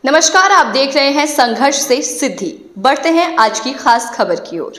नमस्कार, आप देख रहे हैं संघर्ष से सिद्धि। बढ़ते हैं आज की खास खबर की ओर।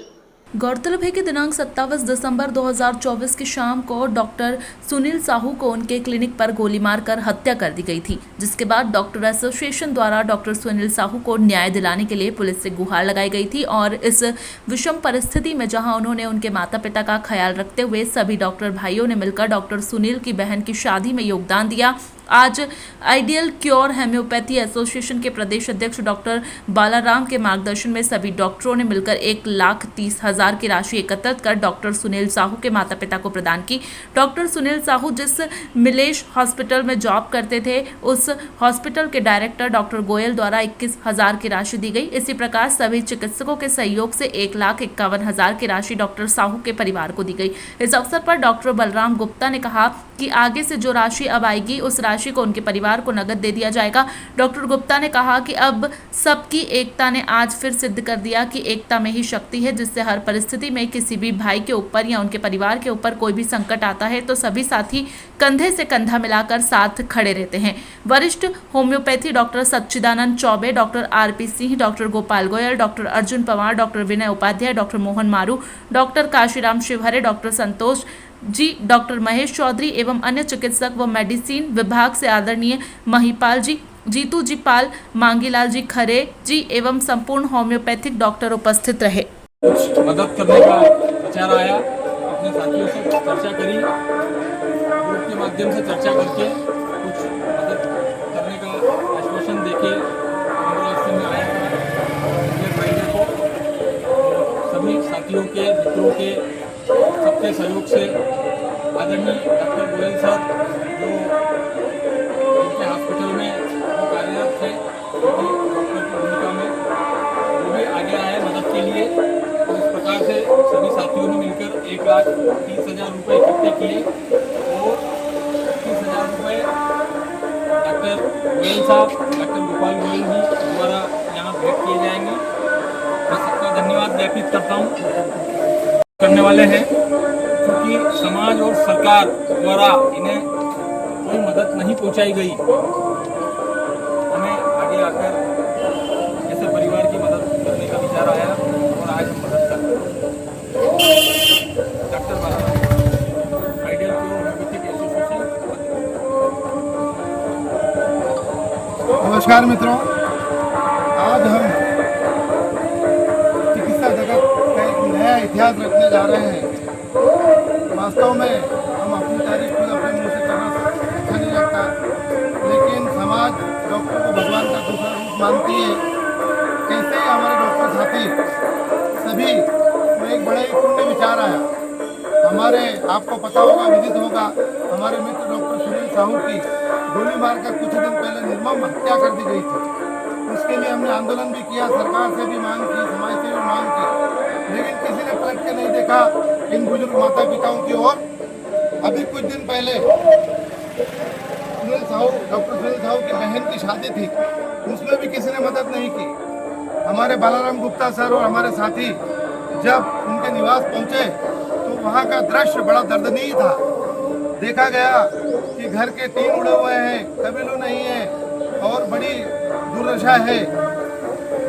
गौरतलब है कि दिनांक 27 दिसंबर 2024 की शाम को डॉक्टर सुनील साहू को उनके क्लिनिक पर गोली मारकर हत्या कर दी गई थी, जिसके बाद डॉक्टर एसोसिएशन द्वारा डॉक्टर सुनील साहू को न्याय दिलाने के लिए पुलिस से गुहार लगाई गई थी। और इस विषम परिस्थिति में जहां उन्होंने उनके माता पिता का ख्याल रखते हुए सभी डॉक्टर भाइयों ने मिलकर डॉक्टर सुनील की बहन की शादी में योगदान दिया। आज आइडियल क्योर होम्योपैथी एसोसिएशन के प्रदेश अध्यक्ष डॉक्टर बालाराम के मार्गदर्शन में सभी डॉक्टरों ने मिलकर 1,30,000 की राशि एकत्रित कर डॉक्टर सुनील साहू के माता पिता को प्रदान की। डॉक्टर सुनील साहू जिस मिलेश हॉस्पिटल में जॉब करते थे, उस हॉस्पिटल के डायरेक्टर डॉक्टर गोयल द्वारा 21,000 की राशि दी गई। इसी प्रकार सभी चिकित्सकों के सहयोग से 1,51,000 की राशि डॉक्टर साहू के परिवार को दी गई। इस अवसर पर डॉक्टर बलराम गुप्ता ने कहा कि आगे से जो राशि अब आएगी उस राशि को उनके परिवार को नकद दे दिया जाएगा। डॉक्टर गुप्ता ने कहा कि अब सबकी एकता ने आज फिर सिद्ध कर दिया कि एकता में ही शक्ति है, जिससे हर परिस्थिति में किसी भी भाई के ऊपर या उनके परिवार के ऊपर कोई भी संकट आता है तो सभी साथी कंधे से कंधा मिलाकर साथ खड़े रहते हैं। वरिष्ठ homeopathy doctor Sachchidanand Choubey, doctor RP Singh, doctor Gopal Goyal, doctor Arjun Pawar, doctor Vinay Upadhyay, doctor Mohan Maru, doctor Kashiram Shivhare, doctor Santosh ji, doctor Mahesh Chaudhary एवं अन्य चिकित्सक व मेडिसिन विभाग से आदरणीय महिपाल जी, जीतू जी पाल, मांगीलाल जी खरे जी एवं संपूर्ण होम्योपैथिक डॉक्टर उपस्थित रहे। कुछ मदद करने का विचार आया, अपने साथियों से चर्चा करी, ग्रुप के माध्यम से चर्चा करके कुछ मदद करने का आश्वासन देके एम्बुलेंस में आया था ड्राइवर को। सभी साथियों के, मित्रों के सबके सहयोग से आदरणीय डॉक्टर गोयल साहब जो उनके हॉस्पिटल में वो कार्यरत थे डॉक्टर की भूमिका में, वो भी आगे आए मदद के लिए। तो इस प्रकार से सभी साथियों ने मिलकर 1,30,000 रुपये इकट्ठे किए और 30,000 रुपये डॉक्टर गोयल साहब, डॉक्टर गोपाल गोयल जी द्वारा यहाँ भेंट किए जाएंगे। मैं सबका धन्यवाद ज्ञापित करता हूँ करने वाले हैं, क्योंकि समाज और सरकार द्वारा इन्हें कोई मदद नहीं पहुंचाई गई। हमें आगे आकर ऐसे परिवार की मदद करने का विचार आया और आज हम मदद कर रहे हैं। Doctor Balaram, ideal cure homeopathic association. नमस्कार मित्रों, आज हम चिकित्सा जगत का एक नया इतिहास रखने जा रहे हैं। वास्तव में हम अपनी तारीफ खुद अपने मुँह से करना अच्छा नहीं लगता, लेकिन समाज डॉक्टर को भगवान का दूसरा रूप मानती है। ऐसे ही हमारे डॉक्टर साथी सभी को एक बड़ा ही पुण्य विचार आया। हमारे, आपको पता होगा, विदित होगा, हमारे मित्र डॉक्टर सुनील साहू की गोली मारकर कुछ दिन पहले निर्मम हत्या कर दी गई थी। उसके लिए हमने आंदोलन भी किया, सरकार से भी मांग की, समाज से भी मांग की, लेकिन किसी ने पलट के नहीं देखा इन बुजुर्ग माता पिताओं की ओर। अभी कुछ दिन पहले डॉक्टर सुनील साहू की बहन की शादी थी, उसमें भी किसी ने मदद नहीं की। हमारे बालाराम गुप्ता सर और हमारे साथी जब उनके निवास पहुंचे तो वहाँ का दृश्य बड़ा दर्दनीय था। देखा गया कि घर के टीन उड़े हुए हैं, कबीलू नहीं है और बड़ी दुर्दशा है।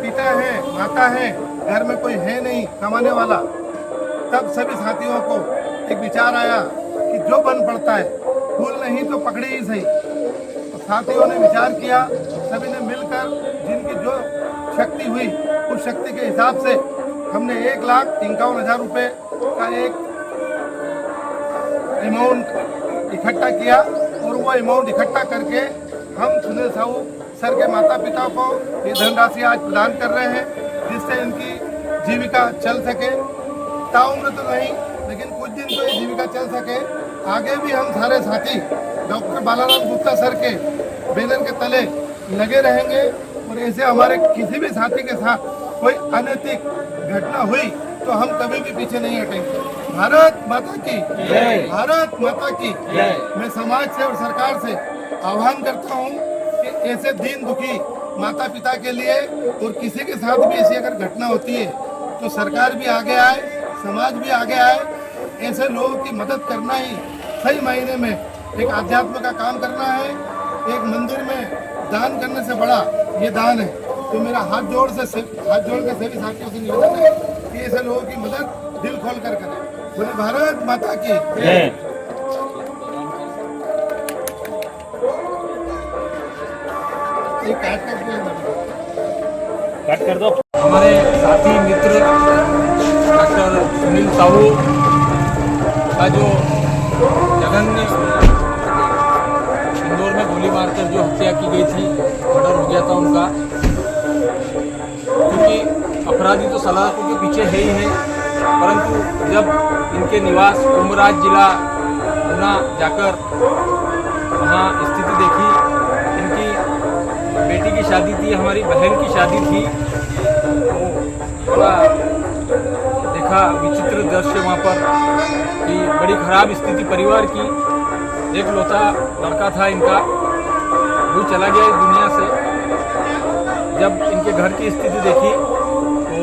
पिता है, माता है, घर में कोई है नहीं कमाने वाला। तब सभी साथियों को एक विचार आया कि जो बन पड़ता है, फूल नहीं तो पकड़े ही सही। तो साथियों ने विचार किया, सभी ने मिलकर जिनकी जो शक्ति हुई उस शक्ति के हिसाब से हमने 1,51,000 रुपये का एक अमाउंट इकट्ठा किया और वो अमाउंट इकट्ठा करके हम सुनील साहू सर के माता पिता को ये धनराशि आज प्रदान कर रहे हैं, जिससे इनकी जीविका चल सके। ताउम्र तो नहीं, लेकिन कुछ दिन तो ये जीविका चल सके। आगे भी हम सारे साथी डॉक्टर बालाराम गुप्ता सर के बैनर के तले लगे रहेंगे और ऐसे हमारे किसी भी साथी के साथ कोई अनैतिक घटना हुई तो हम कभी भी पीछे नहीं हटेंगे। भारत माता की जय, भारत माता की जय। मैं समाज से और सरकार से आह्वान करता हूँ कि ऐसे दीन दुखी माता पिता के लिए और किसी के साथ भी ऐसी अगर घटना होती है तो सरकार भी आगे आए, समाज भी आगे आए। ऐसे लोगों की मदद करना ही सही मायने में एक आध्यात्म का काम करना है। एक मंदिर में दान करने से बड़ा ये दान है। तो मेरा हाथ जोड़ के सभी साथियों से निवेदन है कि ऐसे लोगों की मदद दिल खोल कर करें। बोले भारत माता की जय। ये कट कर दो। हमारे साथी मित्र डॉक्टर सुनील साहू का जो जघन्य इंदौर में गोली मारकर जो हत्या की गई थी, मर्डर हो गया था उनका, क्योंकि अपराधी तो सलाखों के पीछे है ही है, परंतु जब इनके निवास उमराज जिला गुना जाकर वहाँ स्थिति देखी, इनकी बेटी की शादी थी, हमारी बहन की शादी थी, तो बड़ा देखा विचित्र दृश्य वहाँ पर कि बड़ी खराब स्थिति परिवार की। एक लौता लड़का था इनका, वो चला गया इस दुनिया से। जब इनके घर की स्थिति देखी तो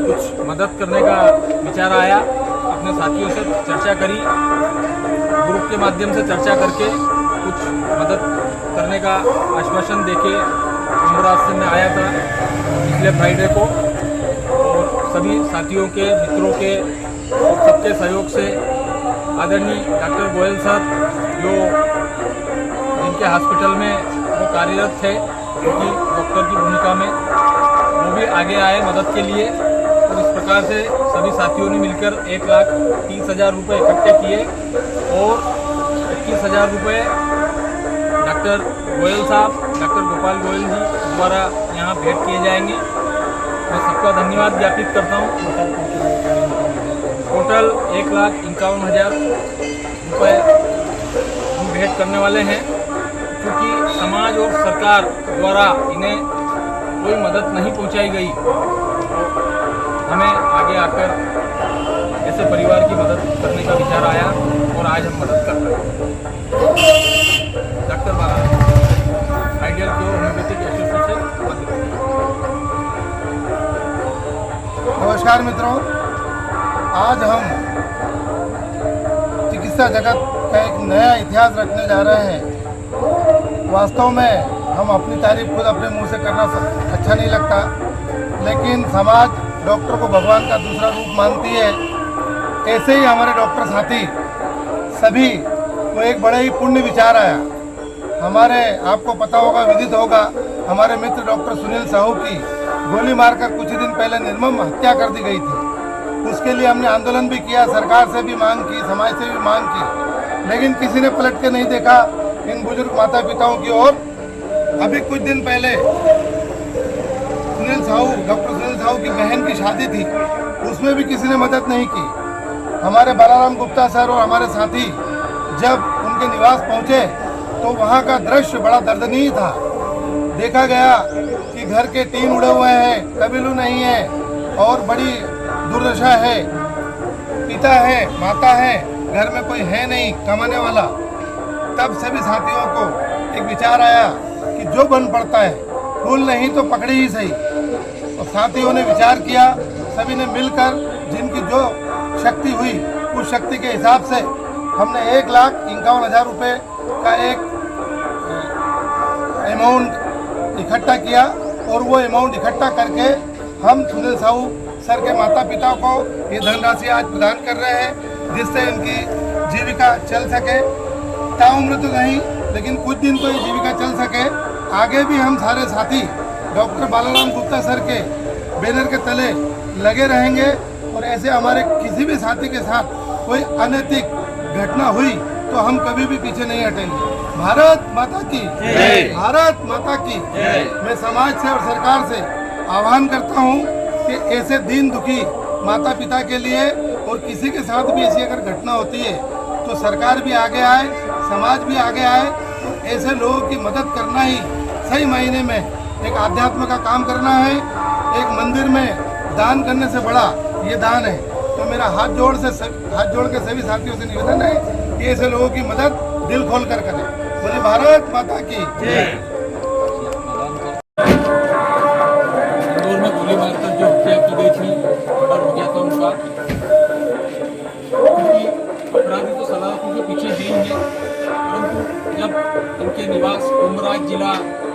कुछ मदद करने का विचार आया, अपने साथियों से चर्चा करी, ग्रुप के माध्यम से चर्चा करके कुछ मदद करने का आश्वासन देके उमराज से मैं आया था पिछले फ्राइडे को, और सभी साथियों के, मित्रों के और सबके सहयोग से आदरणीय डॉक्टर गोयल सर जो जिनके हॉस्पिटल में वो कार्यरत थे, क्योंकि डॉक्टर की भूमिका में, वो भी आगे आए मदद के लिए। और इस प्रकार से सभी साथियों ने मिलकर 1,30,000 रुपये इकट्ठे किए और 21,000 रुपये डॉक्टर गोयल साहब, डॉक्टर गोपाल गोयल जी द्वारा यहाँ भेंट किए जाएंगे। मैं सबका धन्यवाद ज्ञापित करता हूँ। टोटल 1,51,000 रुपये हम भेंट करने वाले हैं, क्योंकि समाज और सरकार द्वारा इन्हें कोई मदद नहीं पहुंचाई गई। हमें आगे आकर ऐसे परिवार की मदद करने का विचार आया और आज हम मदद कर रहे हैं। डॉक्टर बाला आइडियल क्योर होम्योपैथिक एसोसिएशन। नमस्कार मित्रों, आज हम चिकित्सा जगत का एक नया इतिहास रखने जा रहे हैं। वास्तव में हम अपनी तारीफ खुद अपने मुंह से करना अच्छा नहीं लगता, लेकिन समाज डॉक्टर को भगवान का दूसरा रूप मानती है। ऐसे ही हमारे डॉक्टर साथी सभी को एक बड़ा ही पुण्य विचार आया। हमारे, आपको पता होगा, विदित होगा, हमारे मित्र डॉक्टर सुनील साहू की गोली मारकर कुछ ही दिन पहले निर्मम हत्या कर दी गई थी। उसके लिए हमने आंदोलन भी किया, सरकार से भी मांग की, समाज से भी मांग की, लेकिन किसी ने पलट के नहीं देखा इन बुजुर्ग माता पिताओं की ओर। अभी कुछ दिन पहले डॉक्टर सुनील साहू की बहन की शादी थी, उसमें भी किसी ने मदद नहीं की। हमारे बालाराम गुप्ता सर और हमारे साथी जब उनके निवास पहुंचे तो वहां का दृश्य बड़ा दर्दनीय था। देखा गया कि घर के टीन उड़े हुए हैं, कबीलू नहीं है और बड़ी दुर्दशा है। पिता है, माता है, घर में कोई है नहीं कमाने वाला। तब सभी साथियों को एक विचार आया कि जो बन पड़ता है, फूल नहीं तो पकड़ी ही सही। और साथियों ने विचार किया, सभी ने मिलकर जिनकी जो शक्ति हुई उस शक्ति के हिसाब से हमने 1,51,000 रुपये का एक अमाउंट इकट्ठा किया। और वो अमाउंट इकट्ठा करके हम सुनील साहू सर के माता पिता को ये धनराशि आज प्रदान कर रहे हैं, जिससे इनकी जीविका चल सके। ताउम्र तो नहीं, लेकिन कुछ दिन तो ये जीविका चल सके। आगे भी हम सारे साथी डॉक्टर बालाराम गुप्ता सर के बैनर के तले लगे रहेंगे, और ऐसे हमारे किसी भी साथी के साथ कोई अनैतिक घटना हुई तो हम कभी भी पीछे नहीं हटेंगे। भारत माता की जय। भारत माता की जय। मैं समाज से और सरकार से आह्वान करता हूँ कि ऐसे दीन दुखी माता पिता के लिए और किसी के साथ भी ऐसी अगर घटना होती है तो सरकार भी आगे आए, समाज भी आगे आए। और ऐसे लोगों की मदद करना ही सही मायने में एक आध्यात्म का काम करना है। एक मंदिर में दान करने से बड़ा ये दान है। तो मेरा हाथ जोड़ के सभी साथियों से निवेदन है कि ऐसे लोगों की मदद दिल खोल कर करें। बोले भारत माता की जय। इंदौर में गोली मारकर जो हत्या की गई थी, मर्डर हो गया था उनका, क्योंकि अपराधी तो सलाखों के पीछे है ही है, परंतु जब इनके निवास उमराज जिला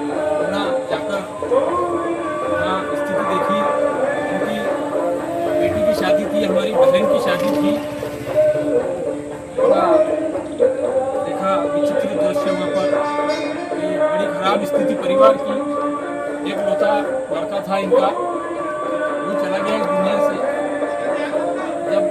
गुना जाकर यहाँ स्थिति देखी, उनकी बेटी की शादी थी, हमारी बहन की शादी थी। बड़ा देखा विचित्र दृश्य वहाँ पर, ये बड़ी खराब स्थिति परिवार की। एक लौता लड़का था इनका,